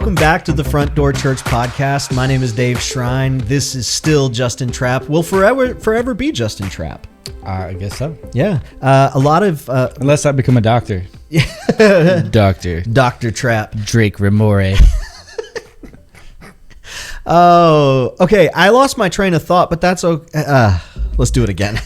Welcome back to the Front Door Church podcast. My name is Dave Shrine. This is still Justin Trapp. Will forever be Justin Trapp. I guess so. Yeah. A lot of... Unless I become a doctor. Dr. Trapp. Drake Ramore. Oh, okay. I lost my train of thought, but that's okay. Let's do it again.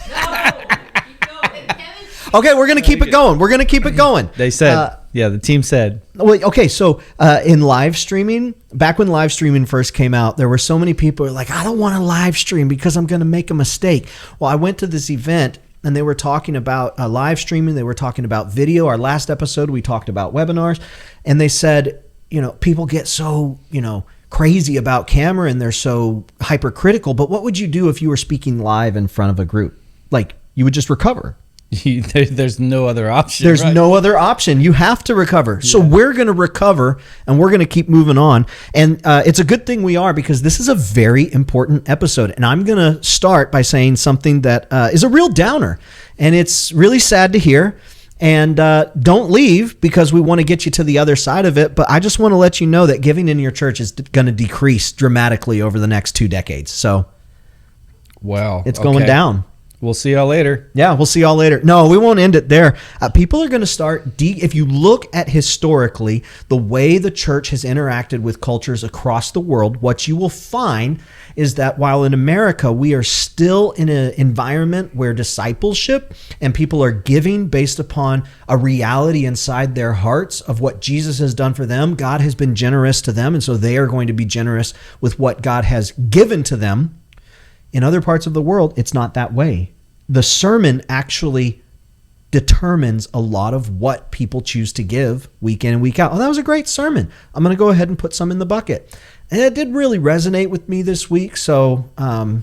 Okay, we're going to keep it going. They said, the team said. Well, okay, so in live streaming, back when live streaming first came out, there were so many people who were like, I don't want to live stream because I'm going to make a mistake. Well, I went to this event and they were talking about live streaming. They were talking about video. Our last episode, we talked about webinars. And they said, people get so, crazy about camera and they're so hypercritical. But what would you do if you were speaking live in front of a group? Like, you would just recover. There's no other option. There's no other option. You have to recover. Yeah. So we're going to recover and we're going to keep moving on. And it's a good thing we are, because this is a very important episode. And I'm going to start by saying something that is a real downer. And it's really sad to hear. And don't leave, because we want to get you to the other side of it. But I just want to let you know that giving in your church is going to decrease dramatically over the next 2 decades. So it's going down. We'll see y'all later. Yeah, we'll see y'all later. No, we won't end it there. People are going to start, if you look at historically the way the church has interacted with cultures across the world, what you will find is that while in America we are still in an environment where discipleship and people are giving based upon a reality inside their hearts of what Jesus has done for them, God has been generous to them, and so they are going to be generous with what God has given to them. In other parts of the world, it's not that way. The sermon actually determines a lot of what people choose to give week in and week out. Oh, that was a great sermon. I'm going to go ahead and put some in the bucket. And it did really resonate with me this week. So, I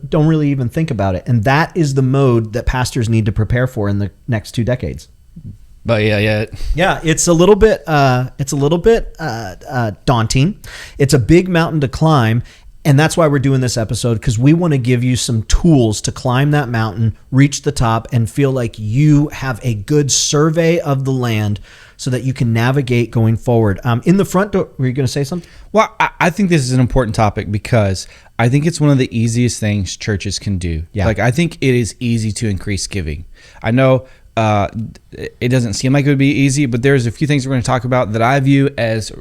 don't really even think about it. And that is the mode that pastors need to prepare for in the next 2 decades. But yeah, it's a little bit daunting. It's a big mountain to climb. And that's why we're doing this episode, because we want to give you some tools to climb that mountain, reach the top, and feel like you have a good survey of the land so that you can navigate going forward. In the front door, were you going to say something? Well, I think this is an important topic because I think it's one of the easiest things churches can do. Yeah. Like, I think it is easy to increase giving. I know it doesn't seem like it would be easy, but there's a few things we're going to talk about that I view as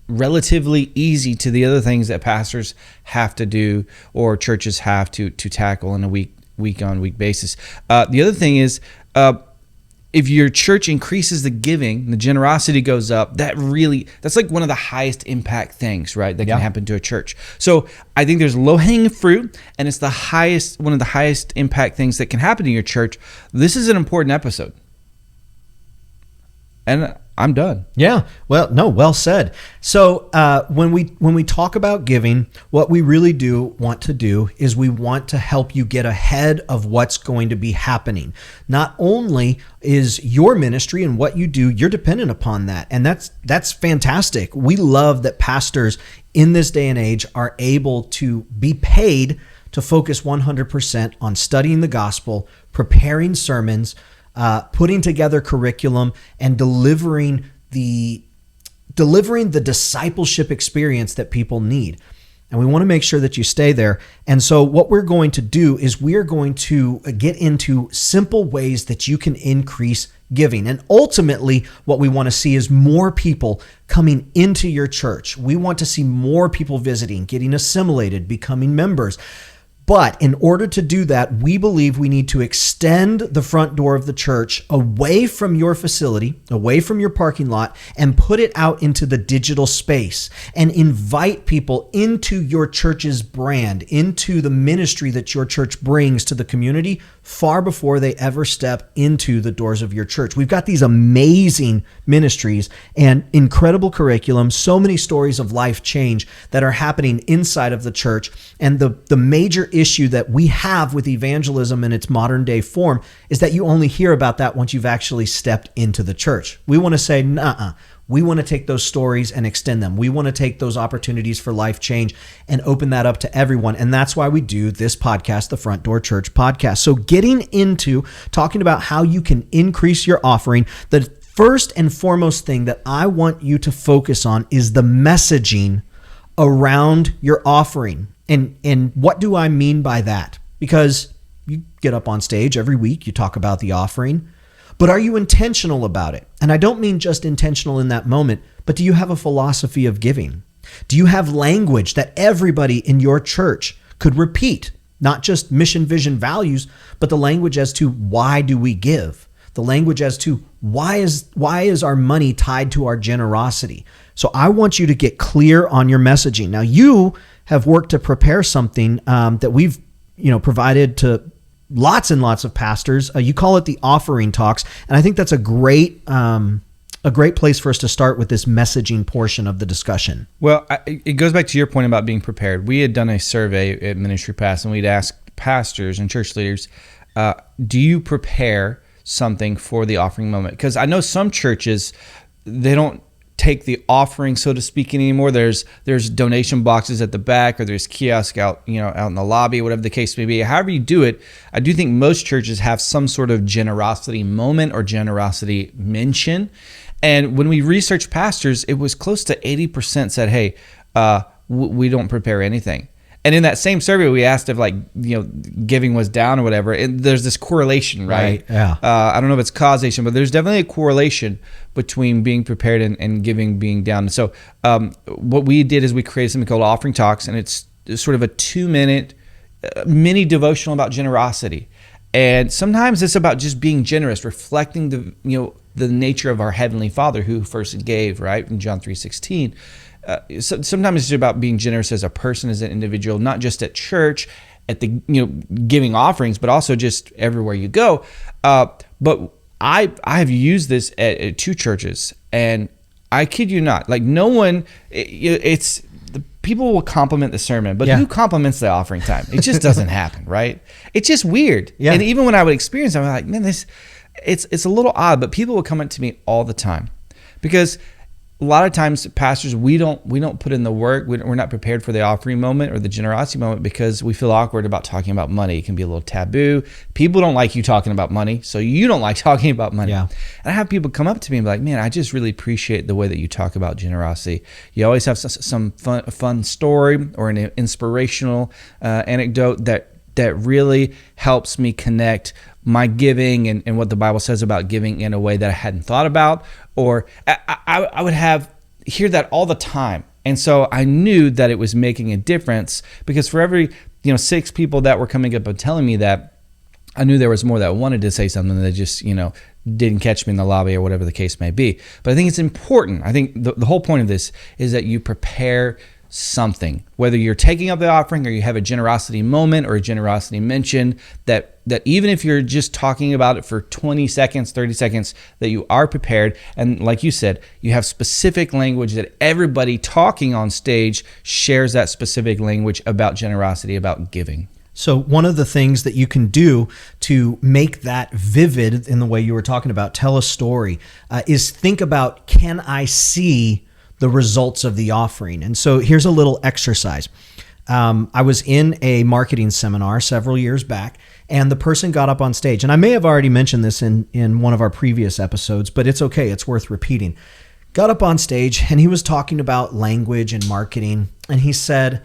relatively easy to the other things that pastors have to do or churches have to tackle on a week on week basis. The other thing is, if your church increases the giving, the generosity goes up, that's like one of the highest impact things, right? That can happen to a church. So I think there's low hanging fruit, and it's one of the highest impact things that can happen to your church. This is an important episode. And I'm done. Yeah. Well, no, well said. So when we talk about giving, what we really do want to do is we want to help you get ahead of what's going to be happening. Not only is your ministry and what you do, you're dependent upon that. And that's fantastic. We love that pastors in this day and age are able to be paid to focus 100% on studying the gospel, preparing sermons, putting together curriculum, and delivering the discipleship experience that people need. And we want to make sure that you stay there. And so what we're going to do is we are going to get into simple ways that you can increase giving. And ultimately, what we want to see is more people coming into your church. We want to see more people visiting, getting assimilated, becoming members. But in order to do that, we believe we need to extend the front door of the church away from your facility, away from your parking lot, and put it out into the digital space and invite people into your church's brand, into the ministry that your church brings to the community far before they ever step into the doors of your church. We've got these amazing ministries and incredible curriculum, so many stories of life change that are happening inside of the church. And the major issue that we have with evangelism in its modern day form is that you only hear about that once you've actually stepped into the church. We want to say, nuh-uh. We want to take those stories and extend them. We want to take those opportunities for life change and open that up to everyone. And that's why we do this podcast, the Front Door Church Podcast. So getting into talking about how you can increase your offering, the first and foremost thing that I want you to focus on is the messaging around your offering. And what do I mean by that? Because you get up on stage every week, you talk about the offering, but are you intentional about it? And I don't mean just intentional in that moment, but do you have a philosophy of giving? Do you have language that everybody in your church could repeat? Not just mission, vision, values, but the language as to why do we give? The language as to why is our money tied to our generosity? So I want you to get clear on your messaging. Now, you have worked to prepare something that we've provided to lots and lots of pastors. You call it the offering talks, and I think that's a great place for us to start with this messaging portion of the discussion. Well, it goes back to your point about being prepared. We had done a survey at Ministry Pass, and we'd asked pastors and church leaders, do you prepare something for the offering moment? Because I know some churches, they don't take the offering, so to speak, anymore. There's donation boxes at the back, or there's kiosk out in the lobby, whatever the case may be. However you do it, I do think most churches have some sort of generosity moment or generosity mention. And when we researched pastors, it was close to 80% said, hey, we don't prepare anything. And in that same survey, we asked if giving was down or whatever. And there's this correlation, right? Yeah. I don't know if it's causation, but there's definitely a correlation between being prepared and giving being down. So what we did is we created something called Offering Talks, and it's sort of a 2-minute mini devotional about generosity. And sometimes it's about just being generous, reflecting the nature of our Heavenly Father who first gave, right? In John 3:16. So sometimes it's about being generous as a person, as an individual, not just at church, at the giving offerings, but also just everywhere you go. But I have used this at 2 churches, and I kid you not, like no one, it's the people will compliment the sermon, but who compliments the offering time? It just doesn't happen, right? It's just weird. Yeah. And even when I would experience it, I'm like, man, it's a little odd, but people will come up to me all the time because a lot of times pastors, we don't put in the work. We're not prepared for the offering moment or the generosity moment because we feel awkward about talking about money. It can be a little taboo. People don't like you talking about money, so you don't like talking about money. Yeah. And I have people come up to me and be like, man, I just really appreciate the way that you talk about generosity. You always have some fun story or an inspirational anecdote that really helps me connect my giving and what the Bible says about giving in a way that I hadn't thought about, or I would hear that all the time. And so I knew that it was making a difference because for every 6 people that were coming up and telling me that, I knew there was more that wanted to say something that just didn't catch me in the lobby or whatever the case may be. But I think it's important. I think the whole point of this is that you prepare something, whether you're taking up the offering or you have a generosity moment or a generosity mention, that even if you're just talking about it for 20 seconds, 30 seconds, that you are prepared. And like you said, you have specific language that everybody talking on stage shares that specific language about generosity, about giving. So one of the things that you can do to make that vivid in the way you were talking about, tell a story, is think about, can I see the results of the offering? And so here's a little exercise. I was in a marketing seminar several years back, and the person got up on stage. And I may have already mentioned this in one of our previous episodes, but it's okay. It's worth repeating. Got up on stage, and he was talking about language and marketing. And he said,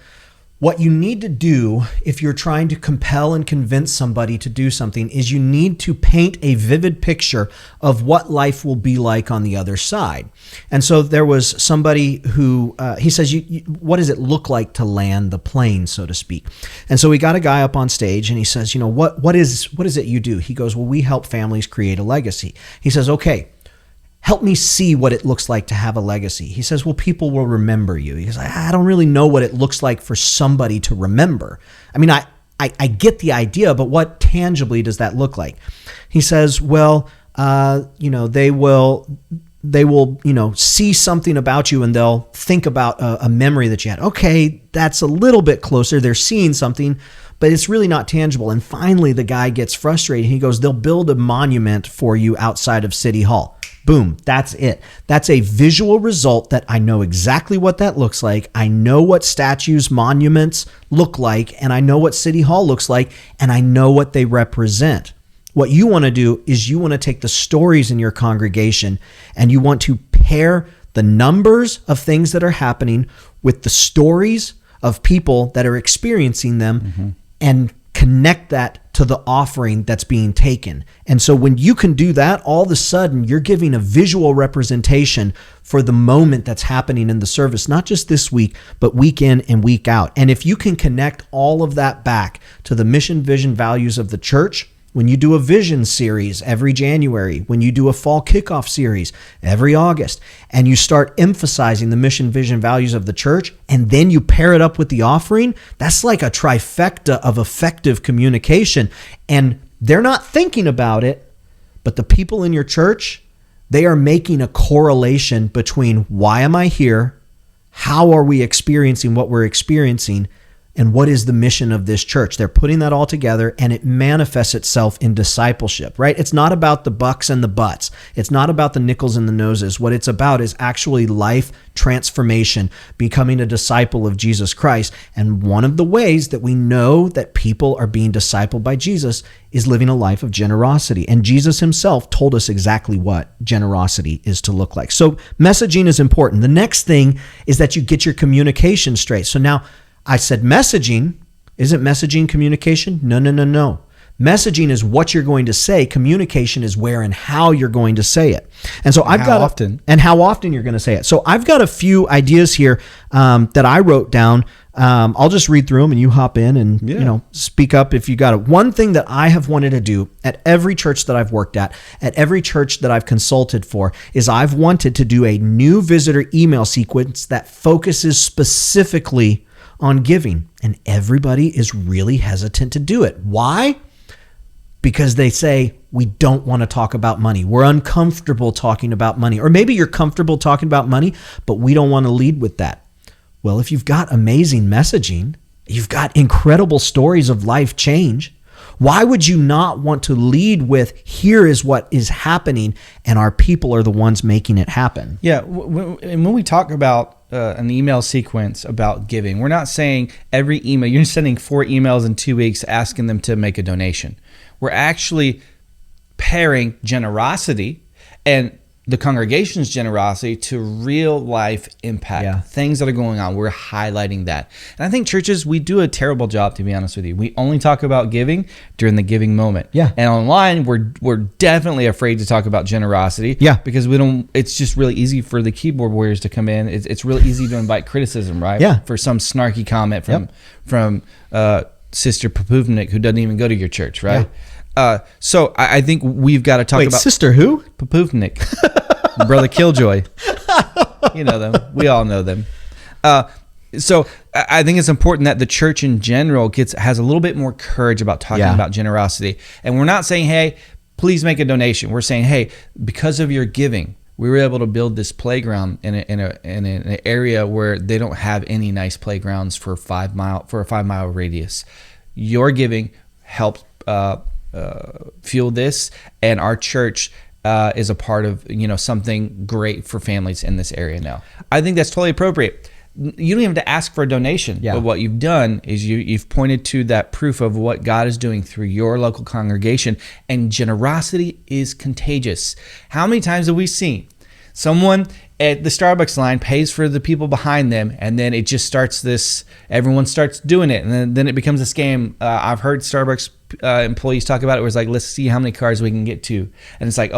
what you need to do if you're trying to compel and convince somebody to do something is you need to paint a vivid picture of what life will be like on the other side. And so there was somebody who, he says, what does it look like to land the plane, so to speak? And so we got a guy up on stage and he says, what is it you do? He goes, well, we help families create a legacy. He says, okay, help me see what it looks like to have a legacy. He says, well, people will remember you. He goes, I don't really know what it looks like for somebody to remember. I mean, I get the idea, but what tangibly does that look like? He says, well, they will see something about you and they'll think about a memory that you had. Okay, that's a little bit closer. They're seeing something, but it's really not tangible. And finally, the guy gets frustrated. He goes, they'll build a monument for you outside of City Hall. Boom, that's it. That's a visual result that I know exactly what that looks like. I know what statues, monuments look like, and I know what City Hall looks like, and I know what they represent. What you want to do is you want to take the stories in your congregation and you want to pair the numbers of things that are happening with the stories of people that are experiencing them and connect that to the offering that's being taken. And so when you can do that, all of a sudden you're giving a visual representation for the moment that's happening in the service, not just this week, but week in and week out. And if you can connect all of that back to the mission, vision, values of the church, when you do a vision series every January, when you do a fall kickoff series every August, and you start emphasizing the mission, vision, values of the church, and then you pair it up with the offering, that's like a trifecta of effective communication. And they're not thinking about it, but the people in your church, they are making a correlation between why am I here, how are we experiencing what we're experiencing, and what is the mission of this church? They're putting that all together and it manifests itself in discipleship, right? It's not about the bucks and the butts. It's not about the nickels and the noses. What it's about is actually life transformation, becoming a disciple of Jesus Christ. And one of the ways that we know that people are being discipled by Jesus is living a life of generosity. And Jesus himself told us exactly what generosity is to look like. So messaging is important. The next thing is that you get your communication straight. So now, I said messaging. Isn't messaging communication? No. Messaging is what you're going to say. Communication is where and how you're going to say it. And so I've got often and how often you're going to say it. So I've got a few ideas here that I wrote down. I'll just read through them and you hop in and speak up if you got it. One thing that I have wanted to do at every church that I've worked at every church that I've consulted for, is I've wanted to do a new visitor email sequence that focuses specifically on giving. And everybody is really hesitant to do it. Why? Because they say, we don't want to talk about money. We're uncomfortable talking about money. Or maybe you're comfortable talking about money, but we don't want to lead with that. Well, if you've got amazing messaging, you've got incredible stories of life change, why would you not want to lead with, here is what is happening, and our people are the ones making it happen? Yeah, and when we talk about an email sequence about giving, we're not saying every email, you're sending 4 emails in 2 weeks asking them to make a donation. We're actually pairing generosity and the congregation's generosity to real life impact, things that are going on. We're highlighting that. And I think churches, we do a terrible job, to be honest with you. We only talk about giving during the giving moment. Yeah. And online, we're definitely afraid to talk about generosity. Yeah. Because it's just really easy for the keyboard warriors to come in. It's really easy to invite criticism, right? Yeah. For some snarky comment from Sister Popuvnik, who doesn't even go to your church, right? Yeah. So I think we've got to talk about Sister who? Popuvnik, Brother Killjoy. You know them. We all know them. So I think it's important that the church in general has a little bit more courage about talking about generosity. And we're not saying, hey, please make a donation. We're saying, hey, because of your giving, we were able to build this playground in an area where they don't have any nice playgrounds for a 5 mile radius. Your giving helped fuel this, and our church is a part of something great for families in this area now. I think that's totally appropriate. You don't even have to ask for a donation, but what you've done is you've pointed to that proof of what God is doing through your local congregation, and generosity is contagious. How many times have we seen someone at the Starbucks line pays for the people behind them, and then it just starts everyone starts doing it, and then it becomes a scam. I've heard Starbucks employees talk about it, where it's like, let's see how many cars we can get to. And it's like,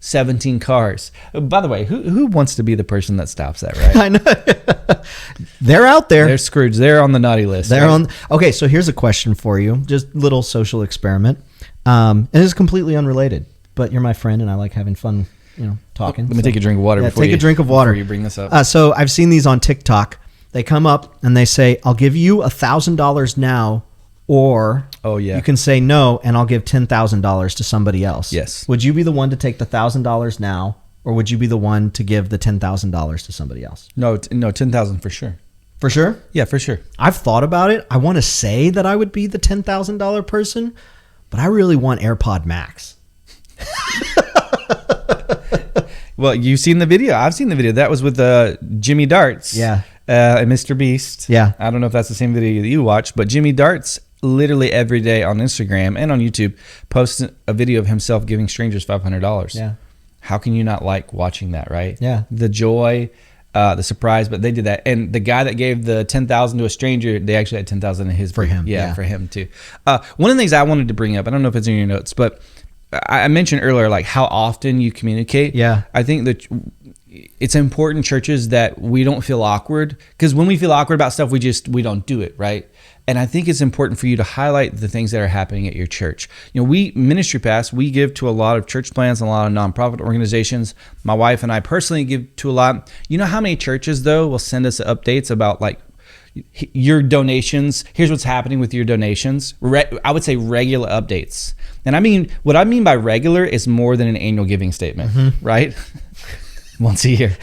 17 cars. By the way, who wants to be the person that stops that, right? I know. They're out there. They're Scrooge. They're on the naughty list. They're on. Okay, so here's a question for you. Just a little social experiment. And it's completely unrelated, but you're my friend and I like having fun, talking. Let me take a drink of water before a drink of water before you bring this up. So I've seen these on TikTok. They come up and they say, I'll give you $1,000 now, or you can say no and I'll give $10,000 to somebody else. Yes. Would you be the one to take the $1,000 now, or would you be the one to give the $10,000 to somebody else? No, 10,000 for sure. For sure? Yeah, for sure. I've thought about it. I want to say that I would be the $10,000 person, but I really want AirPod Max. Well, you've seen the video. I've seen the video. That was with Jimmy Darts. Yeah. And Mr. Beast. Yeah. I don't know if that's the same video that you watched, but Jimmy Darts literally every day on Instagram and on YouTube posts a video of himself giving strangers $500. Yeah. How can you not like watching that, right? Yeah. The joy, the surprise, but they did that. And the guy that gave the $10,000 to a stranger, they actually had $10,000 in his For him, Yeah, yeah. for him too. One of the things I wanted to bring up, I don't know if it's in your notes, but I mentioned earlier, like how often you communicate. Yeah. I think that it's important, churches, that we don't feel awkward, because when we feel awkward about stuff, we don't do it, right? And I think it's important for you to highlight the things that are happening at your church. You know, we Ministry Pass, we give to a lot of church plants and a lot of nonprofit organizations. My wife and I personally give to a lot. You know how many churches, though, will send us updates about like your donations? Here's what's happening with your donations. I would say regular updates. And I mean, what I mean by regular is more than an annual giving statement, right? Once a year,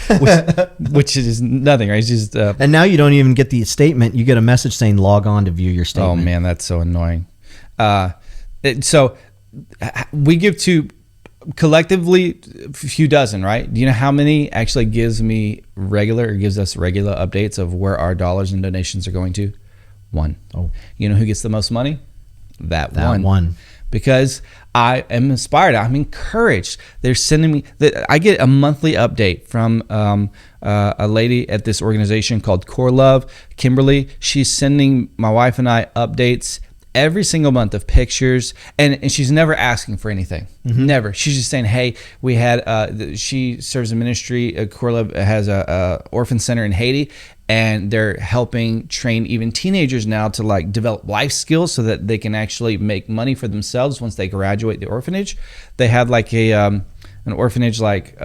which is nothing, right? It's just And now you don't even get the statement. You get a message saying log on to view your statement. oh man, that's so annoying. So we give to collectively a few dozen, right? Do you know how many actually gives us regular updates of where our dollars and donations are going to? One. Oh. You know who gets the most money? That That one. Because I am inspired. I'm encouraged. They're sending me. I get a monthly update from a lady at this organization called Core Love, Kimberly. She's sending my wife and I updates every single month of pictures, and she's never asking for anything. Never. She's just saying, hey, we had. She serves a ministry. Core Love has a orphan center in Haiti. And they're helping train even teenagers now to like develop life skills so that they can actually make money for themselves once they graduate the orphanage. They had like an orphanage like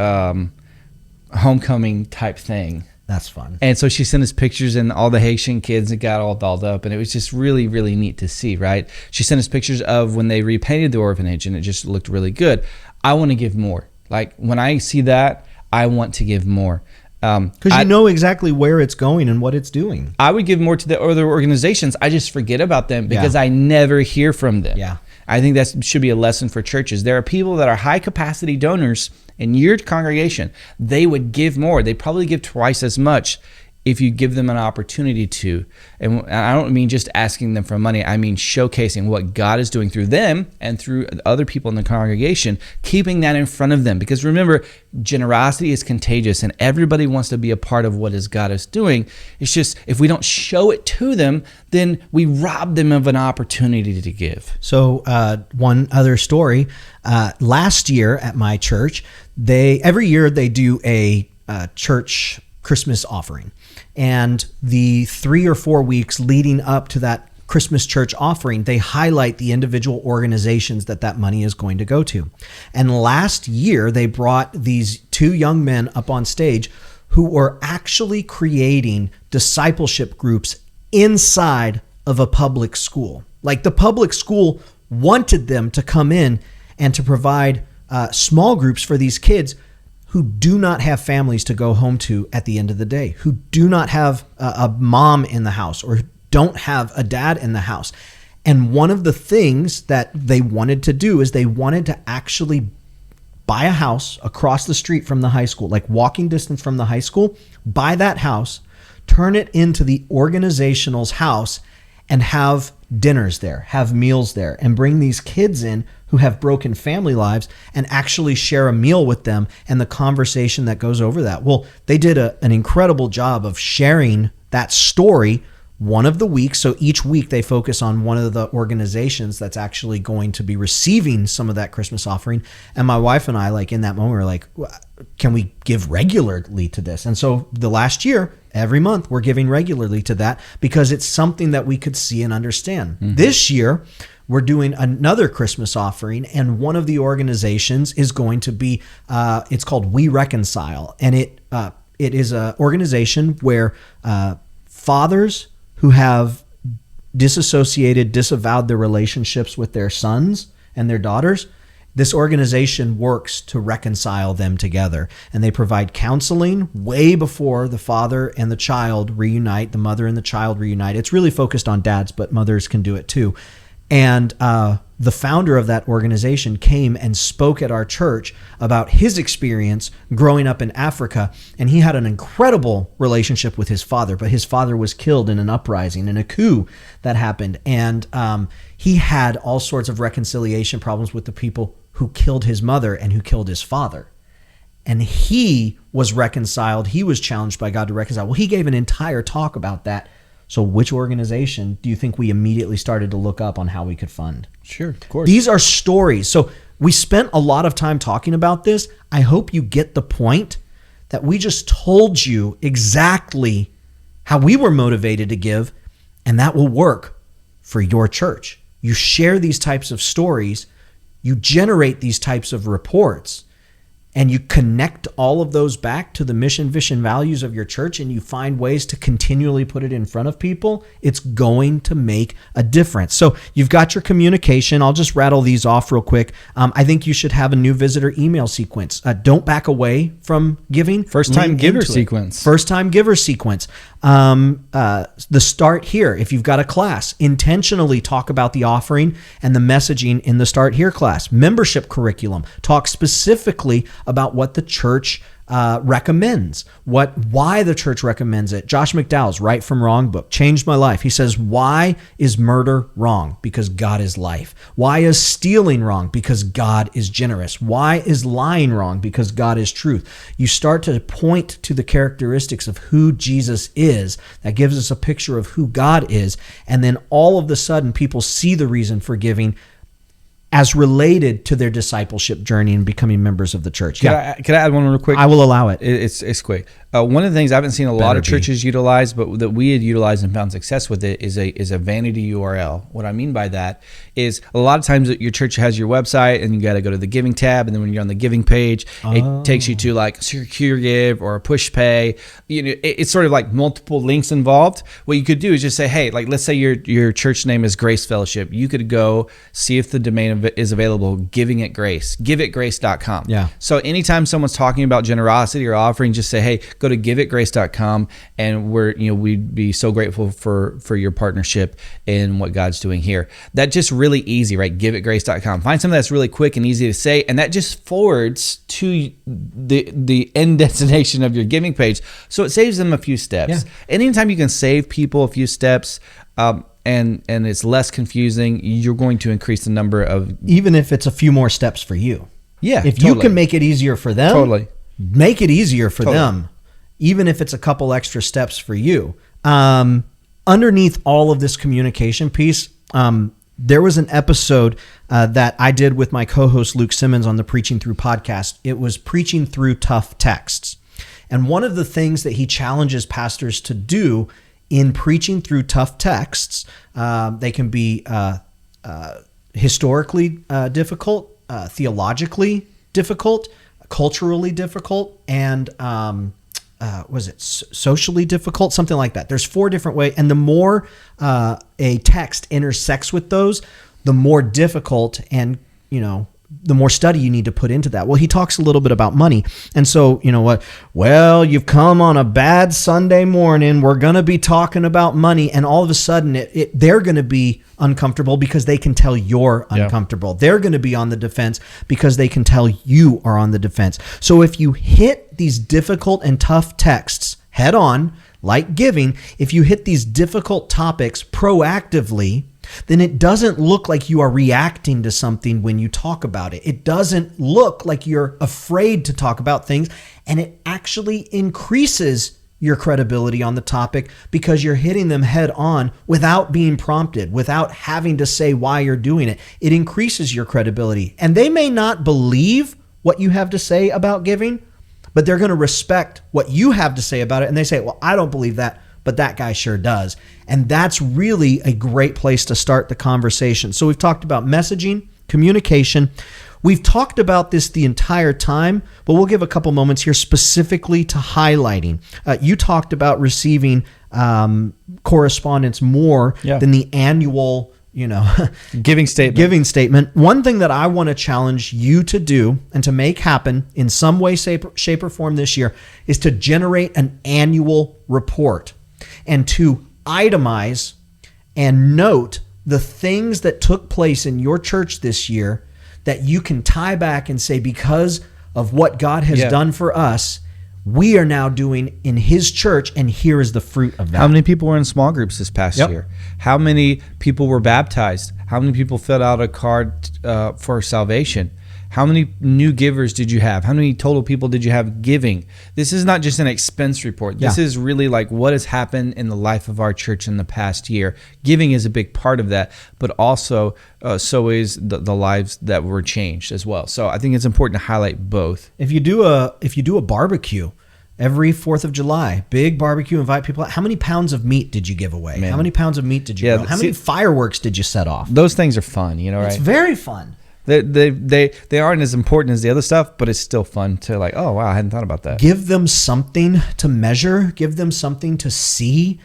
homecoming type thing. That's fun. And so she sent us pictures, and all the Haitian kids got all dolled up, and it was just really, really neat to see, right? She sent us pictures of when they repainted the orphanage, and it just looked really good. I want to give more. Like when I see that, I want to give more. Because you know exactly where it's going and what it's doing. I would give more to the other organizations. I just forget about them because Yeah. I never hear from them. Yeah. I think that should be a lesson for churches. There are people that are high capacity donors in your congregation. They would give more. They probably give twice as much if you give them an opportunity to. And I don't mean just asking them for money. I mean showcasing what God is doing through them and through other people in the congregation, keeping that in front of them. Because remember, generosity is contagious, and everybody wants to be a part of what God is doing. It's just if we don't show it to them, then we rob them of an opportunity to give. So one other story. Last year at my church, every year they do a church Christmas offering. And the 3 or 4 weeks leading up to that Christmas church offering, they highlight the individual organizations that money is going to go to. And last year, they brought these 2 young men up on stage who were actually creating discipleship groups inside of a public school. Like the public school wanted them to come in and to provide small groups for these kids who do not have families to go home to at the end of the day, who do not have a mom in the house or don't have a dad in the house. And one of the things that they wanted to do is they wanted to actually buy a house across the street from the high school, like walking distance from the high school, buy that house, turn it into the organizational's house, and have dinners there, have meals there, and bring these kids in who have broken family lives and actually share a meal with them and the conversation that goes over that. Well, they did an incredible job of sharing that story one of the weeks. So each week they focus on one of the organizations that's actually going to be receiving some of that Christmas offering. And my wife and I, like in that moment, were like, can we give regularly to this? And so the last year, every month, we're giving regularly to that because it's something that we could see and understand. Mm-hmm. This year, we're doing another Christmas offering, and one of the organizations is going to be, it's called We Reconcile. And it is an organization where fathers who have disavowed their relationships with their sons and their daughters, this organization works to reconcile them together. And they provide counseling way before the father and the child reunite, the mother and the child reunite. It's really focused on dads, but mothers can do it too. And the founder of that organization came and spoke at our church about his experience growing up in Africa. And he had an incredible relationship with his father, but his father was killed in an uprising, in a coup that happened. And he had all sorts of reconciliation problems with the people who killed his mother and who killed his father. And he was reconciled. He was challenged by God to reconcile. Well, he gave an entire talk about that. So which organization do you think we immediately started to look up on how we could fund? Sure, of course. These are stories. So we spent a lot of time talking about this. I hope you get the point that we just told you exactly how we were motivated to give, and that will work for your church. You share these types of stories, you generate these types of reports, and you connect all of those back to the mission, vision, values of your church, and you find ways to continually put it in front of people, it's going to make a difference. So you've got your communication. I'll just rattle these off real quick. I think you should have a new visitor email sequence. Don't back away from giving. First-time giver sequence. First-time giver sequence. The start here. If you've got a class, intentionally talk about the offering and the messaging in the Start Here class. Membership curriculum. Talk specifically about what the church recommends, why the church recommends it. Josh McDowell's Right from Wrong book changed my life. He says, why is murder wrong? Because God is life. Why is stealing wrong? Because God is generous. Why is lying wrong? Because God is truth. You start to point to the characteristics of who Jesus is. That gives us a picture of who God is. And then all of a sudden, people see the reason for giving as related to their discipleship journey and becoming members of the church. Can I add one real quick? I will allow it. It's quick. One of the things I haven't seen a lot of churches utilize, but that we had utilized and found success with it is a vanity URL. What I mean by that is a lot of times your church has your website and you got to go to the giving tab, and then when you're on the giving page, it takes you to like Secure Give or Push Pay. You know, it's sort of like multiple links involved. What you could do is just say, hey, like let's say your church name is Grace Fellowship. You could go see if the domain is available. Giving at Grace, giveatgrace.com. Yeah. So anytime someone's talking about generosity or offering, just say, hey, go to giveatgrace.com, and we'd be so grateful for your partnership in what God's doing here. That's just really easy, right? Giveatgrace.com. Find something that's really quick and easy to say, and that just forwards to the end destination of your giving page. So it saves them a few steps. Yeah. Anytime you can save people a few steps, and it's less confusing, you're going to increase the number of... Even if it's a few more steps for you. Yeah, If you can make it easier for them, totally. Make it easier for them, even if it's a couple extra steps for you. Underneath all of this communication piece, there was an episode that I did with my co-host Luke Simmons on the Preaching Through podcast. It was Preaching Through Tough Texts. And one of the things that he challenges pastors to do in preaching through tough texts, they can be historically difficult, theologically difficult, culturally difficult, and socially difficult, something like that. There's 4 different ways, and the more a text intersects with those, the more difficult and the more study you need to put into that. Well, he talks a little bit about money. And so, you know what? Well, you've come on a bad Sunday morning. We're going to be talking about money. And all of a sudden, they're going to be uncomfortable because they can tell you're uncomfortable. Yeah. They're going to be on the defense because they can tell you are on the defense. So if you hit these difficult and tough texts head on, like giving, if you hit these difficult topics proactively, then it doesn't look like you are reacting to something when you talk about it. It doesn't look like you're afraid to talk about things, and it actually increases your credibility on the topic because you're hitting them head on without being prompted, without having to say why you're doing it. It increases your credibility. And they may not believe what you have to say about giving, but they're going to respect what you have to say about it. And they say, well, I don't believe that, but that guy sure does. And that's really a great place to start the conversation. So we've talked about messaging, communication. We've talked about this the entire time, but we'll give a couple moments here specifically to highlighting. You talked about receiving correspondence more than the annual, giving statement. One thing that I want to challenge you to do and to make happen in some way, shape, or form this year is to generate an annual report and to itemize and note the things that took place in your church this year that you can tie back and say, because of what God has done for us, we are now doing in his church, and here is the fruit of that. How many people were in small groups this past year? How many people were baptized? How many people filled out a card for salvation? How many new givers did you have? How many total people did you have giving? This is not just an expense report. This is really like what has happened in the life of our church in the past year. Giving is a big part of that, but also so is the lives that were changed as well. So I think it's important to highlight both. If you do a barbecue every 4th of July, big barbecue, invite people out, how many pounds of meat did you give away? Man. How many pounds of meat did you grill? How many fireworks did you set off? Those things are fun, right? It's very fun. They aren't as important as the other stuff, but it's still fun to like, oh, wow, I hadn't thought about that. Give them something to measure. Give them something to see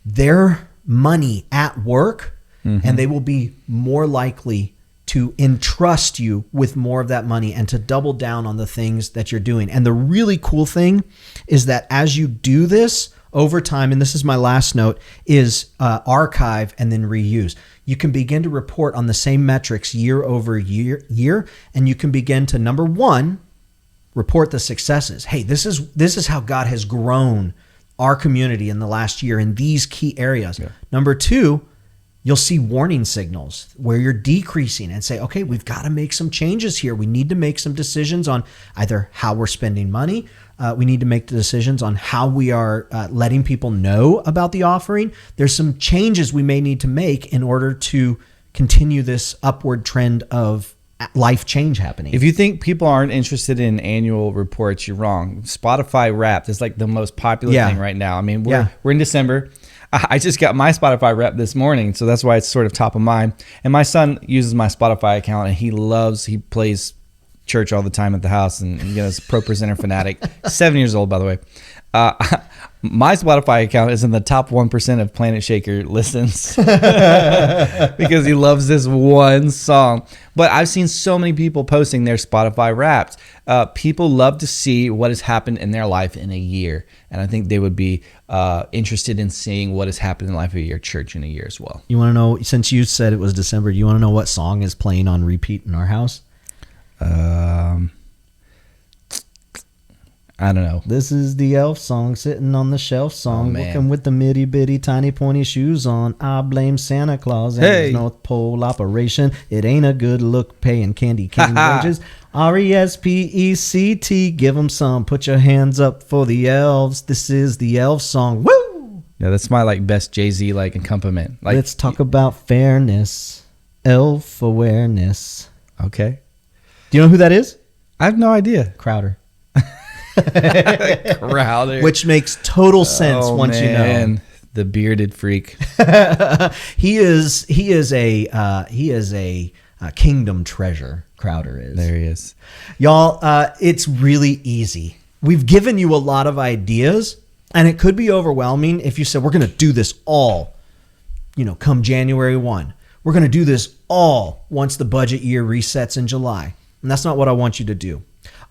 their money at work, and they will be more likely to entrust you with more of that money and to double down on the things that you're doing. And the really cool thing is that as you do this over time, and this is my last note, is archive and then reuse. You can begin to report on the same metrics year over year, and you can begin to, number one, report the successes. Hey, this is how God has grown our community in the last year in these key areas. Yeah. Number two, you'll see warning signals where you're decreasing and say, okay, we've got to make some changes here. We need to make some decisions on either how we're spending money. We need to make the decisions on how we are letting people know about the offering. There's some changes we may need to make in order to continue this upward trend of life change happening. If you think people aren't interested in annual reports, you're wrong. Spotify Wrapped is like the most popular thing right now. I mean, we're in December. I just got my Spotify Wrapped this morning, so that's why it's sort of top of mind. And my son uses my Spotify account, and he plays church all the time at the house, and is a Pro Presenter fanatic. 7 years old, by the way. My Spotify account is in the top 1% of Planet Shaker listens because he loves this one song. But I've seen so many people posting their Spotify Wrapped. People love to see what has happened in their life in a year, and I think they would be interested in seeing what has happened in the life of your church in a year as well. You want to know, since you said it was December, do you want to know what song is playing on repeat in our house? I don't know. This is the elf song, sitting on the shelf song, looking with the mitty bitty tiny pointy shoes on. I blame Santa Claus and his North Pole operation. It ain't a good look paying candy cane wages. RESPECT, give them some. Put your hands up for the elves. This is the elf song. Woo! Yeah, that's my best Jay-Z accompaniment. Let's talk about fairness, elf awareness. Okay. Do you know who that is? I have no idea. Crowder. Crowder. Which makes total sense once you know. The bearded freak. He is a kingdom treasure. Crowder is. There he is. Y'all, it's really easy. We've given you a lot of ideas, and it could be overwhelming if you said, we're going to do this all, come January 1. We're going to do this all once the budget year resets in July. And that's not what I want you to do.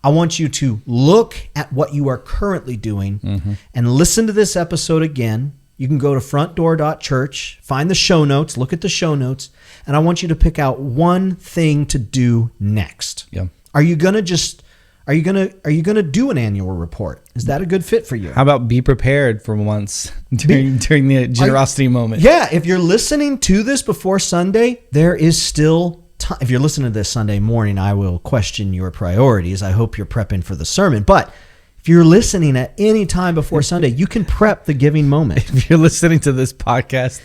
I want you to look at what you are currently doing and listen to this episode again. You can go to frontdoor.church, find the show notes, look at the show notes, and I want you to pick out one thing to do next. Yeah. Are you going to do an annual report? Is that a good fit for you? How about be prepared for once during the generosity moment? Yeah, if you're listening to this before Sunday, there is still time. If you're listening to this Sunday morning, I will question your priorities. I hope you're prepping for the sermon. But if you're listening at any time before Sunday, you can prep the giving moment. If you're listening to this podcast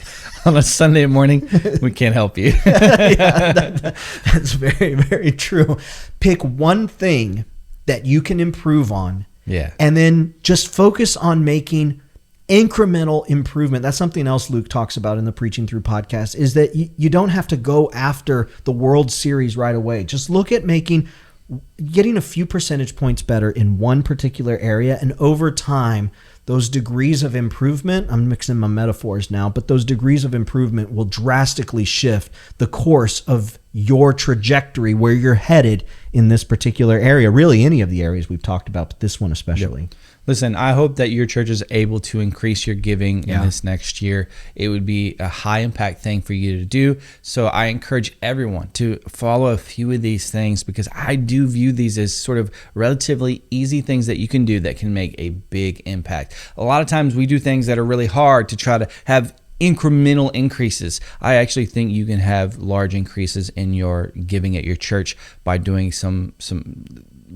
on a Sunday morning, we can't help you. That's very, very true. Pick one thing that you can improve on. Yeah. And then just focus on making incremental improvement. That's something else Luke talks about in the Preaching Through podcast, is that you don't have to go after the World Series right away. Just look at getting a few percentage points better in one particular area. And over time, those degrees of improvement, I'm mixing my metaphors now, but those degrees of improvement will drastically shift the course of your trajectory, where you're headed in this particular area, really any of the areas we've talked about, but this one especially. Yep. Listen, I hope that your church is able to increase your giving in this next year. It would be a high impact thing for you to do. So I encourage everyone to follow a few of these things, because I do view these as sort of relatively easy things that you can do that can make a big impact. A lot of times we do things that are really hard to try to have incremental increases. I actually think you can have large increases in your giving at your church by doing some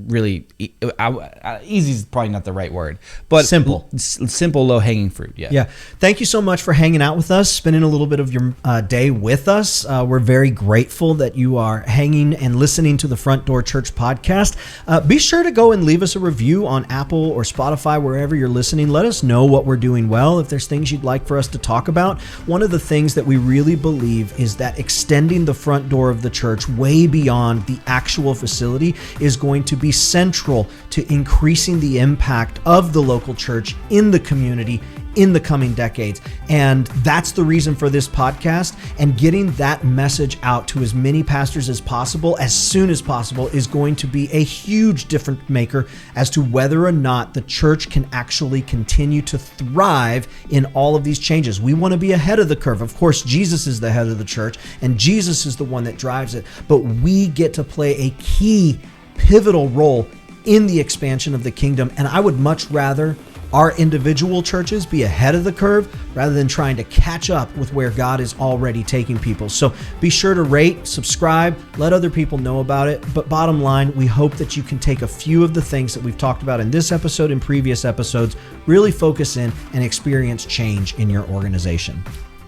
really easy is probably not the right word, but simple low-hanging fruit. Yeah. Thank you so much for hanging out with us, spending a little bit of your day with us. We're very grateful that you are hanging and listening to the Front Door Church podcast. Be sure to go and leave us a review on Apple or Spotify, wherever you're listening. Let us know what we're doing well. If there's things you'd like for us to talk about. One of the things that we really believe is that extending the front door of the church way beyond the actual facility is going to be central to increasing the impact of the local church in the community in the coming decades. And that's the reason for this podcast, and getting that message out to as many pastors as possible, as soon as possible, is going to be a huge difference maker as to whether or not the church can actually continue to thrive in all of these changes. We want to be ahead of the curve. Of course, Jesus is the head of the church, and Jesus is the one that drives it, but we get to play a key, pivotal role in the expansion of the kingdom. And I would much rather our individual churches be ahead of the curve rather than trying to catch up with where God is already taking people. So be sure to rate, subscribe, let other people know about it. But bottom line, we hope that you can take a few of the things that we've talked about in this episode and previous episodes, really focus in and experience change in your organization.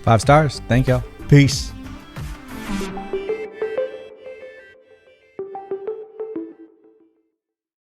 5 stars. Thank y'all. Peace.